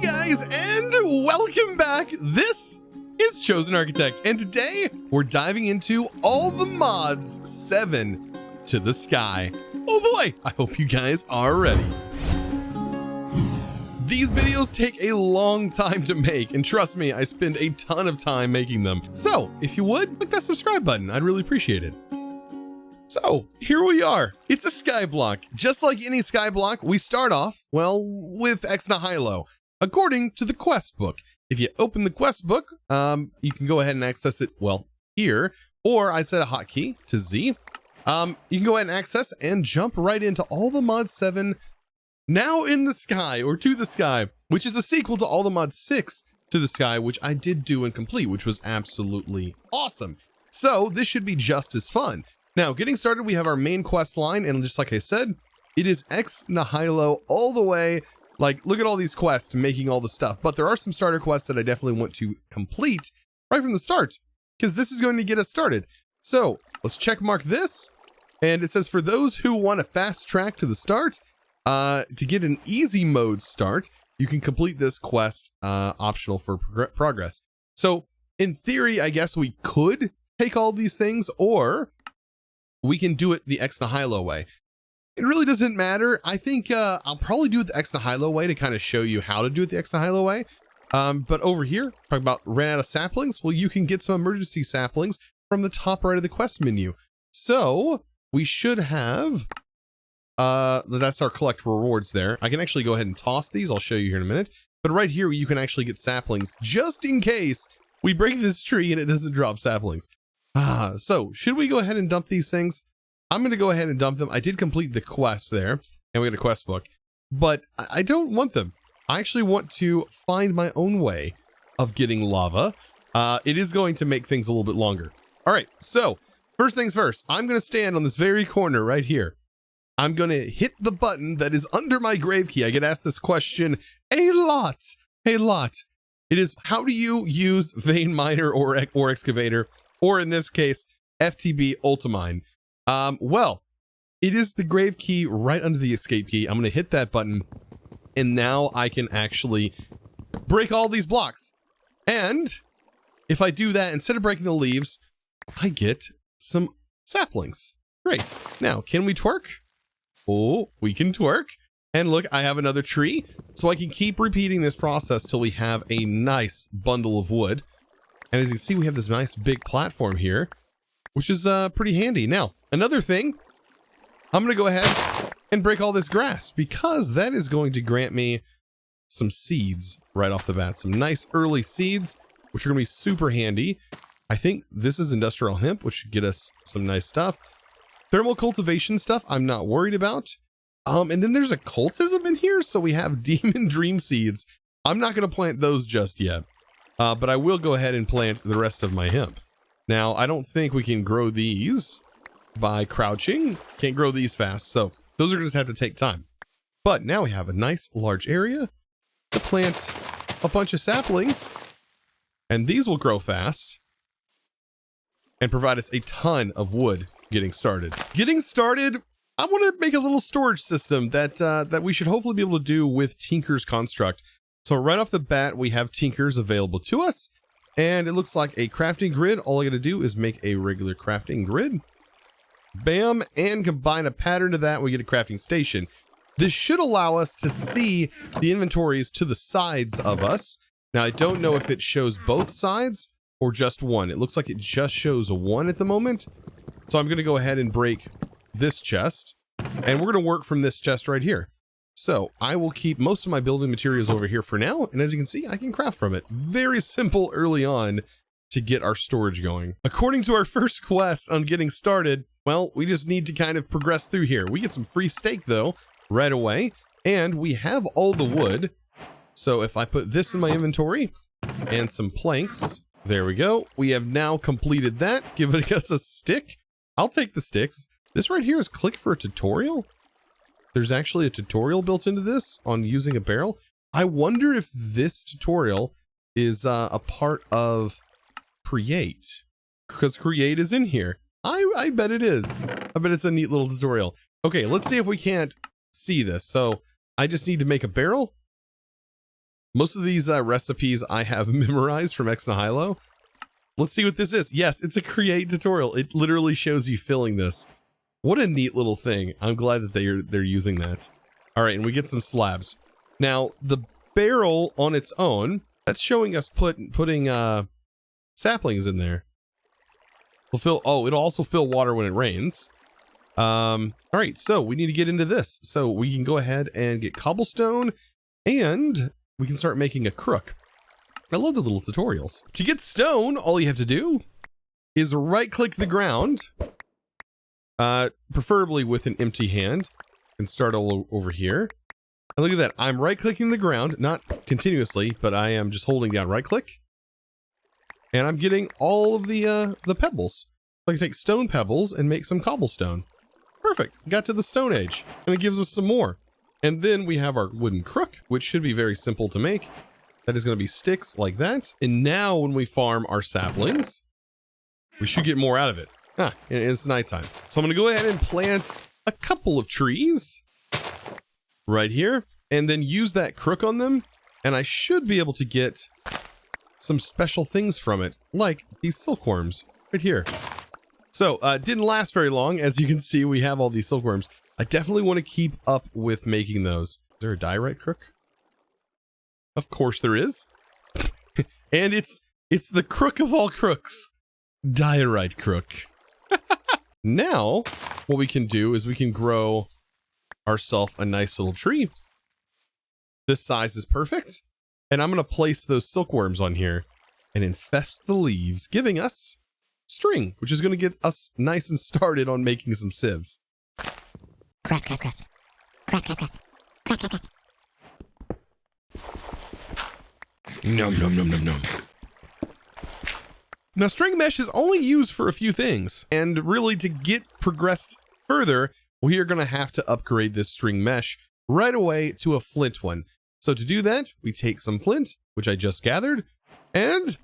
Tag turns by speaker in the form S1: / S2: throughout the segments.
S1: guys, and welcome back. This is Chosenarchitect, and today we're diving into all the mods 7 to the sky. Oh boy, I hope you guys are ready. These videos take a long time to make, and trust me, I spend a ton of time making them. So if you would, click that subscribe button, I'd really appreciate it. So here we are. It's a skyblock. Just like any skyblock, we start off, well, with ex nihilo, according to the quest book. If you open the quest book, you can go ahead and access it, well, here, or I set a hotkey to Z. You can go ahead and access and jump right into all the mod 7 now in the sky, or to the sky, which is a sequel to all the mod 6 to the sky, which I did do and complete, which was absolutely awesome. So this should be just as fun. Now, getting started, we have our main quest line, and just like I said, it is ex nihilo all the way. Like, look at all these quests making all the stuff, but there are some starter quests that I definitely want to complete right from the start, because this is going to get us started. So let's check mark this, and it says for those who want a fast track to the start, to get an easy mode start, you can complete this quest, optional for progress. So in theory, I guess we could take all these things, or we can do it the ex nihilo way. It really doesn't matter. I think I'll probably do it the ex nihilo way to kind of show you how to do it the ex nihilo way. But over here, talk about ran out of saplings. Well, you can get some emergency saplings from the top right of the quest menu. So we should have, that's our collect rewards there. I can actually go ahead and toss these. I'll show you here in a minute. But right here, you can actually get saplings just in case we break this tree and it doesn't drop saplings. So should we go ahead and dump these things? I'm going to go ahead and dump them. I did complete the quest there, and we got a quest book, but I don't want them. I actually want to find my own way of getting lava. It is going to make things a little bit longer. All right, so first things first, I'm going to stand on this very corner right here. I'm going to hit the button that is under my grave key. I get asked this question a lot. It is, how do you use vein miner or excavator, or in this case, FTB Ultimine? Well, it is the grave key right under the escape key. I'm going to hit that button, and now I can actually break all these blocks. And if I do that, instead of breaking the leaves, I get some saplings. Great. Now, can we twerk? Oh, we can twerk. And look, I have another tree, so I can keep repeating this process till we have a nice bundle of wood. And as you can see, we have this nice big platform here, which is pretty handy. Now, another thing, I'm going to go ahead and break all this grass, because that is going to grant me some seeds right off the bat. Some nice early seeds, which are going to be super handy. I think this is industrial hemp, which should get us some nice stuff. Thermal cultivation stuff, I'm not worried about. And then there's a cultism in here, so we have demon dream seeds. I'm not going to plant those just yet. But I will go ahead and plant the rest of my hemp. Now, I don't think we can grow these by crouching. Can't grow these fast, so those are going to have to take time. But now we have a nice large area to plant a bunch of saplings, and these will grow fast and provide us a ton of wood getting started. I want to make a little storage system that we should hopefully be able to do with Tinker's construct. So right off the bat, we have Tinkers available to us, and it looks like a crafting grid. All I got to do is make a regular crafting grid. Bam, and combine a pattern to that, we get a crafting station. This should allow us to see the inventories to the sides of us. Now, I don't know if it shows both sides or just one. It looks like it just shows one at the moment. So I'm going to go ahead and break this chest, and we're going to work from this chest right here. So I will keep most of my building materials over here for now, and as you can see, I can craft from it. Very simple early on to get our storage going. According to our first quest on getting started, well, we just need to kind of progress through here. We get some free steak though, right away, and we have all the wood. So if I put this in my inventory and some planks, there we go. We have now completed that, giving us a stick. I'll take the sticks. This right here is click for a tutorial. There's actually a tutorial built into this on using a barrel. I wonder if this tutorial is a part of Create, because Create is in here. I bet it is. I bet it's a neat little tutorial. Okay, let's see if we can't see this. So I just need to make a barrel, Most of these recipes I have memorized from nihilo. Let's see what this is. Yes, it's a create tutorial. It literally shows you filling this. What a neat little thing. I'm glad that they're using that. All right, and we get some slabs. Now, the barrel on its own, that's showing us putting saplings in there. It'll also fill water when it rains. All right, so we need to get into this. So we can go ahead and get cobblestone, and we can start making a crook. I love the little tutorials. To get stone, all you have to do is right-click the ground, preferably with an empty hand, and start all over here. And look at that. I'm right-clicking the ground, not continuously, but I am just holding down right-click. And I'm getting all of the pebbles. So I can take stone pebbles and make some cobblestone. Perfect. Got to the Stone Age, and it gives us some more. And then we have our wooden crook, which should be very simple to make. That is going to be sticks like that. And now when we farm our saplings, we should get more out of it. It's nighttime. So I'm going to go ahead and plant a couple of trees right here, and then use that crook on them. And I should be able to get some special things from it, like these silkworms right here. So didn't last very long. As you can see, we have all these silkworms. I definitely want to keep up with making those. Is there a diorite crook? Of course there is. And it's the crook of all crooks. Diorite crook. Now, what we can do is we can grow ourselves a nice little tree. This size is perfect. And I'm going to place those silkworms on here and infest the leaves, giving us string, which is going to get us nice and started on making some sieves.
S2: Craft.
S1: Nom. Now, string mesh is only used for a few things, and really to get progressed further, we are going to have to upgrade this string mesh right away to a flint one. So to do that, we take some flint, which I just gathered, and,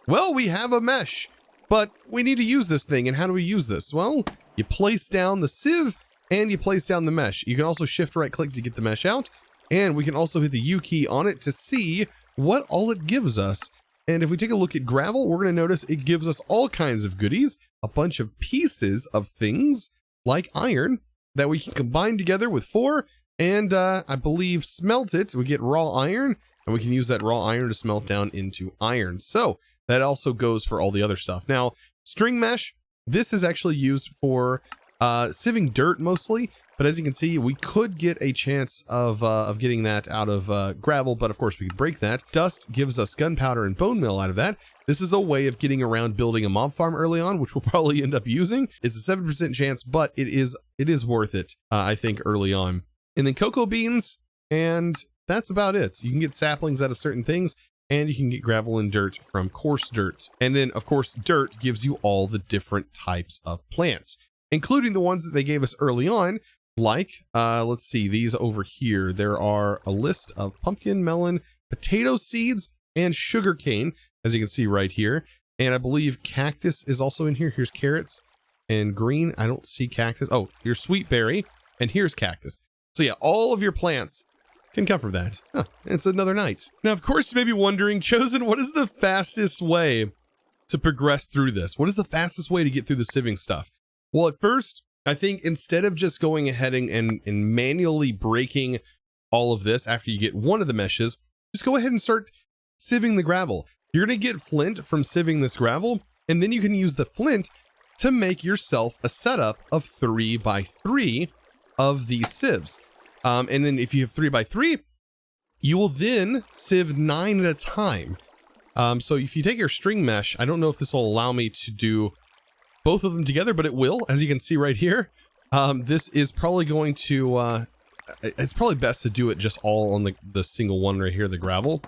S1: well, we have a mesh. But we need to use this thing, and how do we use this? Well, you place down the sieve, and you place down the mesh. You can also shift right-click to get the mesh out, and we can also hit the U key on it to see what all it gives us. And if we take a look at gravel, we're going to notice it gives us all kinds of goodies, a bunch of pieces of things like iron that we can combine together with 4, and I believe smelt it. We get raw iron, and we can use that raw iron to smelt down into iron. So that also goes for all the other stuff. Now, string mesh, this is actually used for sieving dirt mostly, but as you can see, we could get a chance of getting that out of gravel, but of course we could break that. Dust gives us gunpowder and bone meal out of that. This is a way of getting around building a mob farm early on, which we'll probably end up using. It's a 7% chance, but it is worth it, I think, early on. And then cocoa beans, and that's about it. You can get saplings out of certain things, and you can get gravel and dirt from coarse dirt. And then, of course, dirt gives you all the different types of plants, including the ones that they gave us early on, like, let's see, these over here. There are a list of pumpkin, melon, potato seeds, and sugarcane, as you can see right here. And I believe cactus is also in here. Here's carrots and green. I don't see cactus. Oh, here's sweet berry, and here's cactus. So yeah, all of your plants can come from that. It's another night. Now, of course, you may be wondering, Chosen, what is the fastest way to progress through this? What is the fastest way to get through the sieving stuff? Well, at first, I think instead of just going ahead and manually breaking all of this after you get one of the meshes, just go ahead and start sieving the gravel. You're going to get flint from sieving this gravel, and then you can use the flint to make yourself a setup of 3x3 of these sieves. And then if you have 3x3, you will then sieve 9 at a time. So if you take your string mesh, I don't know if this will allow me to do both of them together, but it will, as you can see right here. This is probably going to, it's probably best to do it just all on the single one right here, the gravel.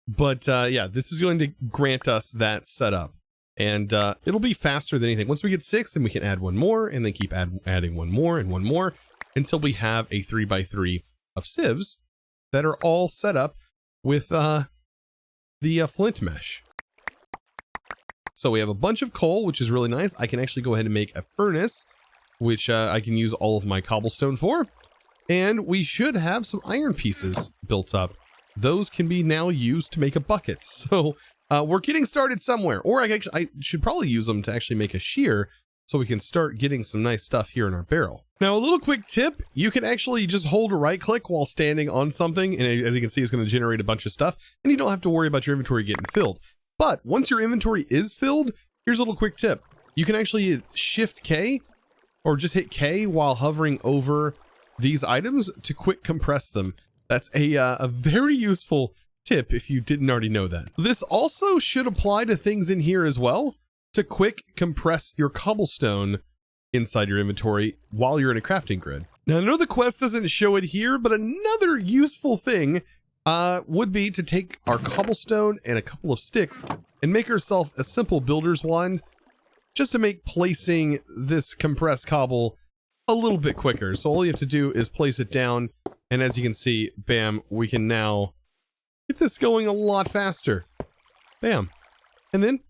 S1: But yeah, this is going to grant us that setup. And it'll be faster than anything. Once we get 6, then we can add one more, and then keep adding one more and one more, until we have a 3x3 of sieves that are all set up with the flint mesh. So we have a bunch of coal, which is really nice. I can actually go ahead and make a furnace, which I can use all of my cobblestone for. And we should have some iron pieces built up those can be now used to make a bucket. So we're getting started somewhere, or I should probably use them to actually make a shear so we can start getting some nice stuff here in our barrel. Now, a little quick tip, you can actually just hold right click while standing on something, and as you can see, it's going to generate a bunch of stuff, and you don't have to worry about your inventory getting filled. But once your inventory is filled, here's a little quick tip. You can actually hit Shift K, or just hit K while hovering over these items to quick compress them. That's a very useful tip if you didn't already know that. This also should apply to things in here as well, to quick compress your cobblestone inside your inventory while you're in a crafting grid. Now, I know the quest doesn't show it here, but another useful thing would be to take our cobblestone and a couple of sticks and make ourselves a simple builder's wand, just to make placing this compressed cobble a little bit quicker. So all you have to do is place it down, and as you can see, bam, we can now get this going a lot faster. Bam. And then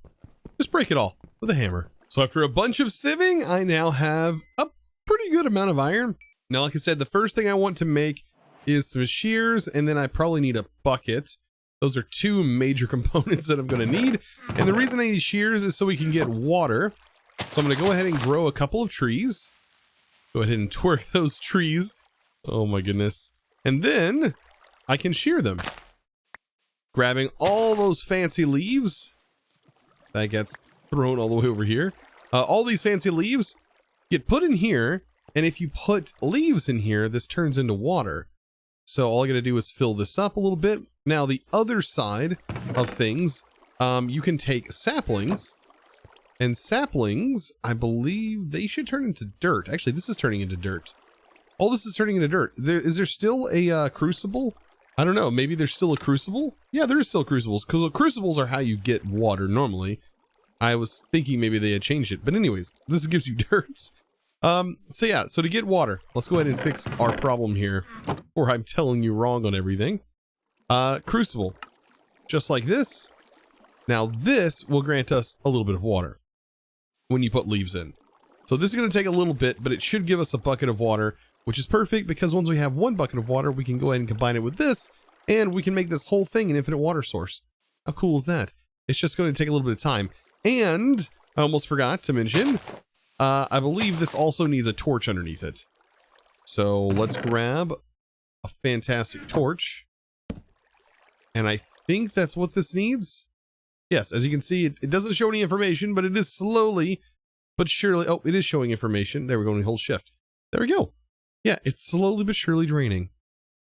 S1: just break it all with a hammer. So after a bunch of sieving, I now have a pretty good amount of iron. Now, like I said, the first thing I want to make is some shears, and then I probably need a bucket. Those are two major components that I'm going to need. And the reason I need shears is so we can get water. So I'm going to go ahead and grow a couple of trees. Go ahead and twerk those trees. Oh my goodness. And then I can shear them. Grabbing all those fancy leaves. That gets thrown all the way over here. All these fancy leaves get put in here, and if you put leaves in here, this turns into water. So all I gotta do is fill this up a little bit. Now the other side of things, you can take saplings, and saplings, I believe they should turn into dirt. Actually, this is turning into dirt. All this is turning into dirt. Is there still a crucible? I don't know, maybe there's still a crucible? Yeah, there is still crucibles, because crucibles are how you get water normally. I was thinking maybe they had changed it, but anyways, this gives you dirt. So yeah, so to get water, let's go ahead and fix our problem here, or I'm telling you wrong on everything. Crucible, just like this. Now this will grant us a little bit of water when you put leaves in. So this is going to take a little bit, but it should give us a bucket of water, which is perfect because once we have one bucket of water, we can go ahead and combine it with this, and we can make this whole thing an infinite water source. How cool is that? It's just going to take a little bit of time. And I almost forgot to mention, I believe this also needs a torch underneath it. So let's grab a fantastic torch. And I think that's what this needs. Yes, as you can see, it doesn't show any information, but it is slowly but surely. Oh, it is showing information. There we go. And we hold shift. There we go. Yeah, it's slowly but surely draining.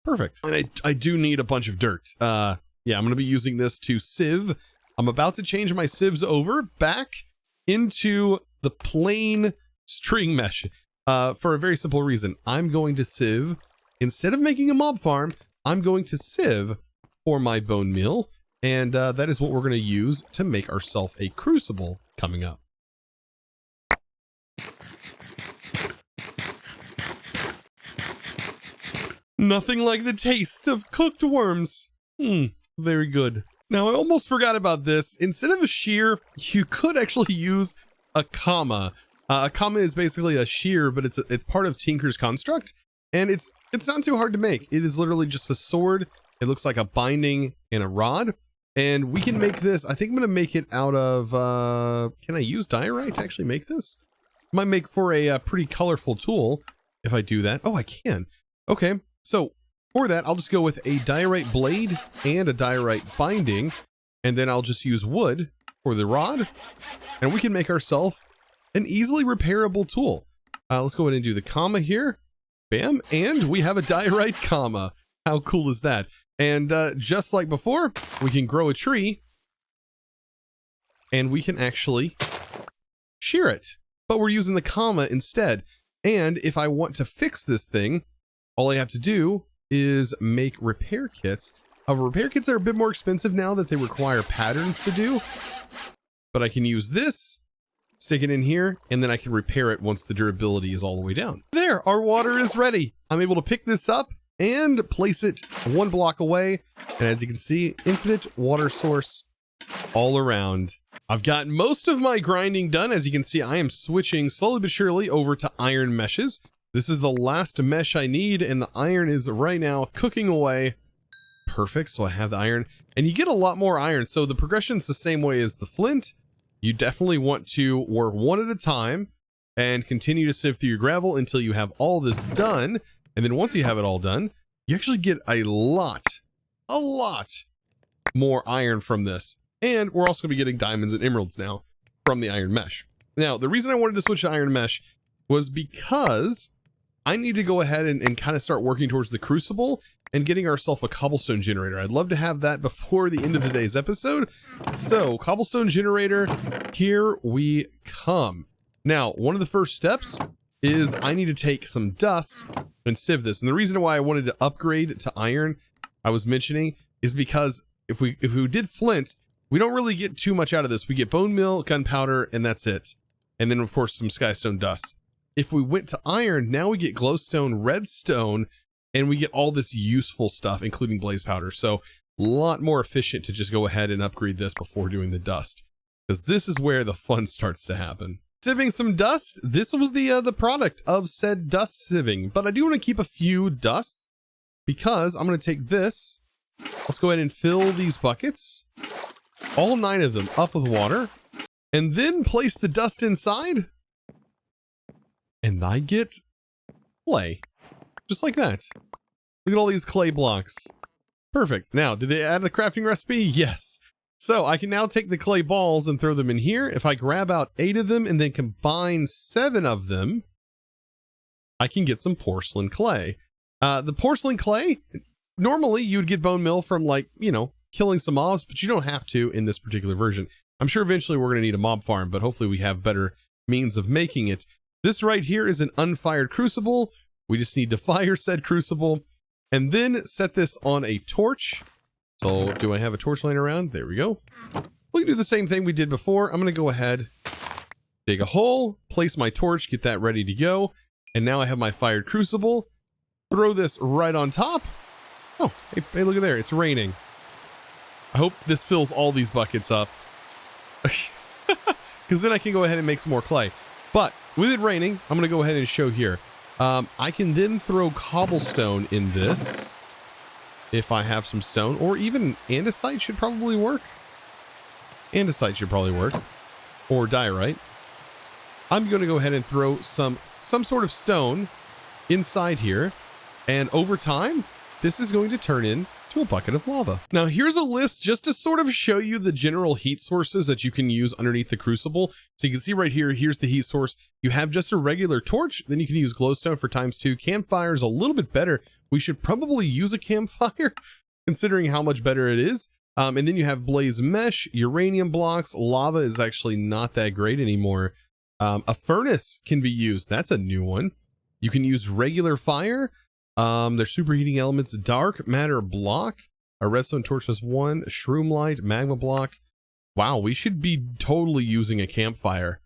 S1: Perfect. And I do need a bunch of dirt. Yeah, I'm going to be using this to sieve. I'm about to change my sieves over back into the plain string mesh for a very simple reason. I'm going to sieve, instead of making a mob farm, I'm going to sieve for my bone meal. And that is what we're going to use to make ourselves a crucible coming up. Nothing like the taste of cooked worms. Very good. Now, I almost forgot about this. Instead of a shear, you could actually use a comma. A comma is basically a shear, but it's part of Tinker's construct, and it's not too hard to make. It is literally just a sword. It looks like a binding and a rod, and we can make this. I think I'm going to make it out of, can I use diorite to actually make this? Might make for a pretty colorful tool if I do that. Oh, I can. Okay, so for that, I'll just go with a diorite blade and a diorite binding, and then I'll just use wood for the rod, and we can make ourselves an easily repairable tool. Let's go ahead and do the comma here. Bam, and we have a diorite comma. How cool is that? And just like before, we can grow a tree, and we can actually shear it, but we're using the comma instead. And if I want to fix this thing, all I have to do is make repair kits. Repair kits are a bit more expensive now that they require patterns to do, but I can use this, stick it in here, and then I can repair it once the durability is all the way down. There, our water is ready. I'm able to pick this up and place it one block away, and as you can see, infinite water source all around. I've got most of my grinding done. As you can see, I am switching slowly but surely over to iron meshes. This is the last mesh I need, and the iron is right now cooking away. Perfect. So I have the iron, and you get a lot more iron. So the progression's the same way as the flint. You definitely want to work one at a time and continue to sieve through your gravel until you have all this done. And then once you have it all done, you actually get a lot more iron from this. And we're also going to be getting diamonds and emeralds now from the iron mesh. Now, the reason I wanted to switch to iron mesh was because I need to go ahead and kind of start working towards the crucible and getting ourselves a cobblestone generator. I'd love to have that before the end of today's episode. So, cobblestone generator, here we come. Now, one of the first steps is I need to take some dust and sieve this. And the reason why I wanted to upgrade to iron, I was mentioning, is because if we did flint, we don't really get too much out of this. We get bone meal, gunpowder, and that's it. And then, of course, some skystone dust. If we went to iron, now we get glowstone, redstone, and we get all this useful stuff, including blaze powder. So a lot more efficient to just go ahead and upgrade this before doing the dust, because this is where the fun starts to happen. Sieving some dust. This was the product of said dust sieving, but I do want to keep a few dusts because I'm going to take this. Let's go ahead and fill these buckets, all 9 of them, up with water, and then place the dust inside. And I get clay. Just like that. Look at all these clay blocks. Perfect. Now, did they add the crafting recipe? Yes. So I can now take the clay balls and throw them in here. If I grab out 8 of them and then combine 7 of them, I can get some porcelain clay. The porcelain clay, normally you would get bone meal from, like, you know, killing some mobs, but you don't have to in this particular version. I'm sure eventually we're going to need a mob farm, but hopefully we have better means of making it. This right here is an unfired crucible. We just need to fire said crucible and then set this on a torch. So do I have a torch laying around? There we go. We can do the same thing we did before. I'm going to go ahead, dig a hole, place my torch, get that ready to go. And now I have my fired crucible. Throw this right on top. Oh, hey, look at there. It's raining. I hope this fills all these buckets up. Because then I can go ahead and make some more clay. But with it raining, I'm going to go ahead and show here. I can then throw cobblestone in this if I have some stone, or even andesite should probably work. Andesite should probably work, or diorite. I'm going to go ahead and throw some sort of stone inside here, and over time, this is going to turn into a bucket of lava. Now, here's a list just to sort of show you the general heat sources that you can use underneath the crucible. So you can see right here, here's the heat source. You have just a regular torch, then you can use glowstone for ×2. Campfire is a little bit better. We should probably use a campfire considering how much better it is. And then you have blaze mesh, uranium blocks. Lava is actually not that great anymore. A furnace can be used. That's a new one. You can use regular fire. There's superheating elements, dark matter block, a redstone torch has 1, shroom light, magma block. Wow, we should be totally using a campfire.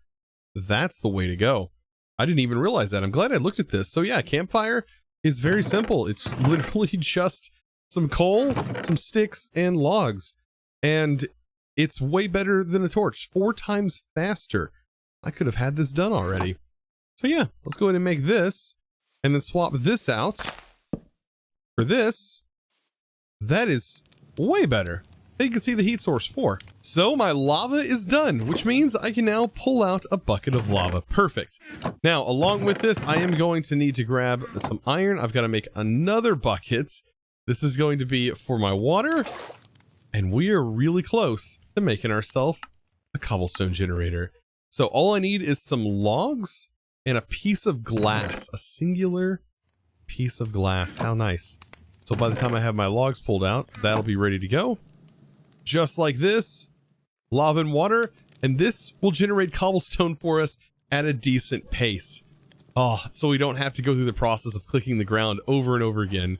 S1: That's the way to go. I didn't even realize that. I'm glad I looked at this. So yeah, campfire is very simple. It's literally just some coal, some sticks, and logs. And it's way better than a torch. 4 times faster. I could have had this done already. So yeah, let's go ahead and make this. And then swap this out for this. That is way better. You can see the heat source 4. So my lava is done, which means I can now pull out a bucket of lava. Perfect. Now, along with this, I am going to need to grab some iron. I've got to make another bucket. This is going to be for my water. And we are really close to making ourselves a cobblestone generator. So all I need is some logs and a piece of glass, a singular piece of glass. How nice. So by the time I have my logs pulled out, that'll be ready to go. Just like this, lava and water, and this will generate cobblestone for us at a decent pace. Oh, so we don't have to go through the process of clicking the ground over and over again.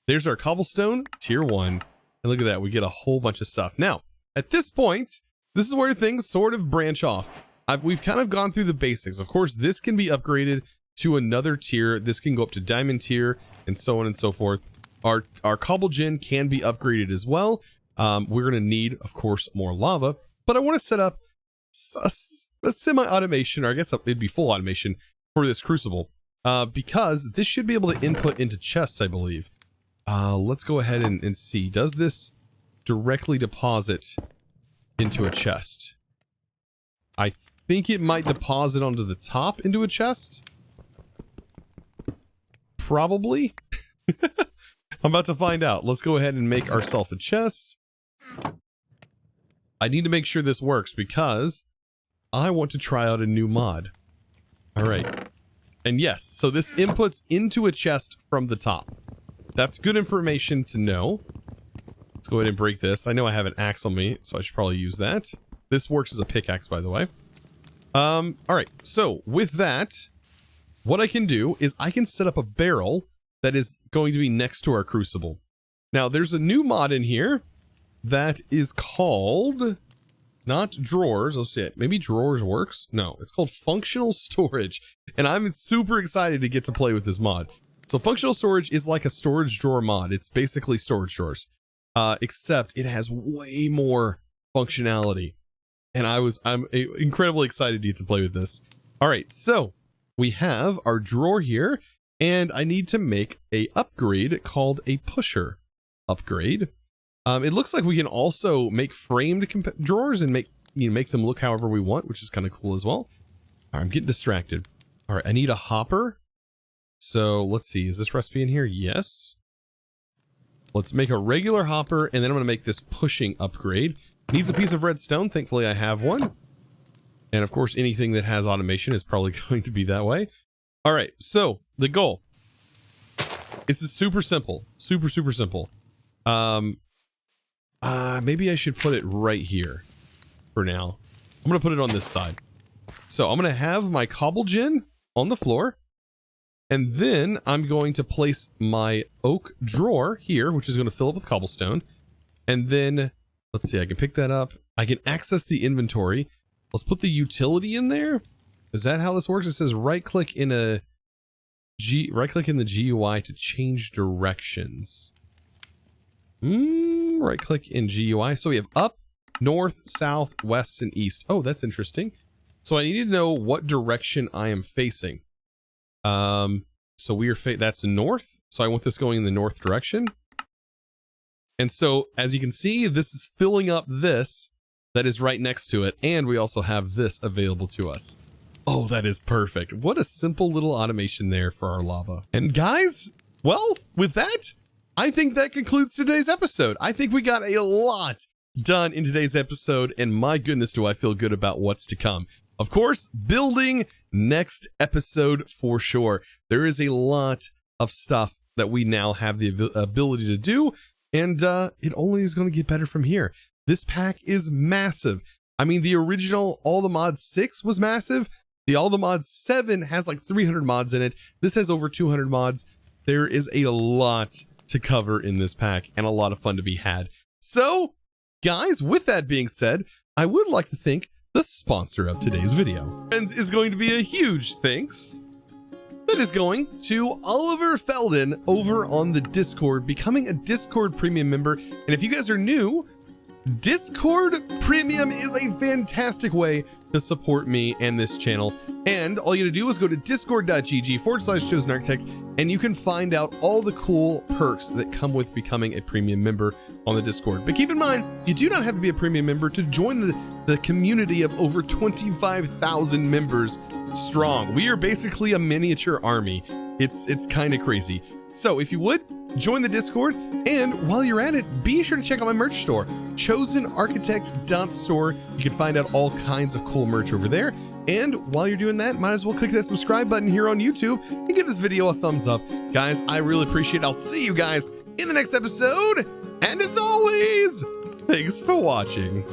S1: There's our cobblestone, tier 1. And look at that, we get a whole bunch of stuff. Now, at this point, this is where things sort of branch off. We've kind of gone through the basics. Of course, this can be upgraded to another tier. This can go up to diamond tier and so on and so forth. Our cobble gen can be upgraded as well. We're going to need, of course, more lava, but I want to set up a semi-automation, or I guess it'd be full automation for this crucible, because this should be able to input into chests, I believe. Let's go ahead and see. Does this directly deposit into a chest? I think it might deposit onto the top into a chest. Probably. I'm about to find out. Let's go ahead and make ourselves a chest. I need to make sure this works because I want to try out a new mod. All right. And yes, so this inputs into a chest from the top. That's good information to know. Let's go ahead and break this. I know I have an axe on me, so I should probably use that. This works as a pickaxe, by the way. All right. So with that, what I can do is I can set up a barrel that is going to be next to our crucible. Now, there's a new mod in here that is called, not drawers. Let's see it. Maybe drawers works. No, it's called functional storage. And I'm super excited to get to play with this mod. So functional storage is like a storage drawer mod. It's basically storage drawers, except it has way more functionality. And I'm incredibly excited to get to play with this. All right, so we have our drawer here, and I need to make a upgrade called a pusher upgrade. It looks like we can also make framed drawers and make them look however we want, which is kind of cool as well. All right, I'm getting distracted. All right, I need a hopper. So let's see, is this recipe in here? Yes. Let's make a regular hopper, and then I'm going to make this pushing upgrade. Needs a piece of redstone. Thankfully, I have one. And of course, anything that has automation is probably going to be that way. All right, so the goal. This is super simple. Super simple. Maybe I should put it right here for now. I'm going to put it on this side. So I'm going to have my cobble gen on the floor. And then I'm going to place my oak drawer here, which is going to fill up with cobblestone. And then, let's see, I can pick that up. I can access the inventory. Let's put the utility in there. Is that how this works? It says right-click in the GUI to change directions. Right-click in GUI. So we have up, north, south, west, and east. Oh, that's interesting. So I need to know what direction I am facing. So we are that's north. So I want this going in the north direction. And so as you can see, this is filling up this that is right next to it. And we also have this available to us. Oh, that is perfect. What a simple little automation there for our lava. And guys, well, with that, I think that concludes today's episode. I think we got a lot done in today's episode, and my goodness, do I feel good about what's to come. Of course, building next episode for sure. There is a lot of stuff that we now have the ability to do, and it only is going to get better from here. This pack is massive. I mean, the original All the Mods 6 was massive. The All the Mods 7 has like 300 mods in it. This has over 200 mods. There is a lot to cover in this pack and a lot of fun to be had. So, guys, with that being said, I would like to thank the sponsor of today's video. And is going to be a huge thanks. That is going to Oliver Felden over on the Discord, becoming a Discord premium member. And if you guys are new, Discord Premium is a fantastic way to support me and this channel. And all you gotta do is go to discord.gg/Chosenarchitect, and you can find out all the cool perks that come with becoming a premium member on the Discord. But keep in mind, you do not have to be a premium member to join the community of over 25,000 members strong. We are basically a miniature army. It's kind of crazy. So if you would, join the Discord, and while you're at it, be sure to check out my merch store, chosenarchitect.store. You can find out all kinds of cool merch over there. And while you're doing that, might as well click that subscribe button here on YouTube and give this video a thumbs up. Guys, I really appreciate it. I'll see you guys in the next episode. And as always, thanks for watching.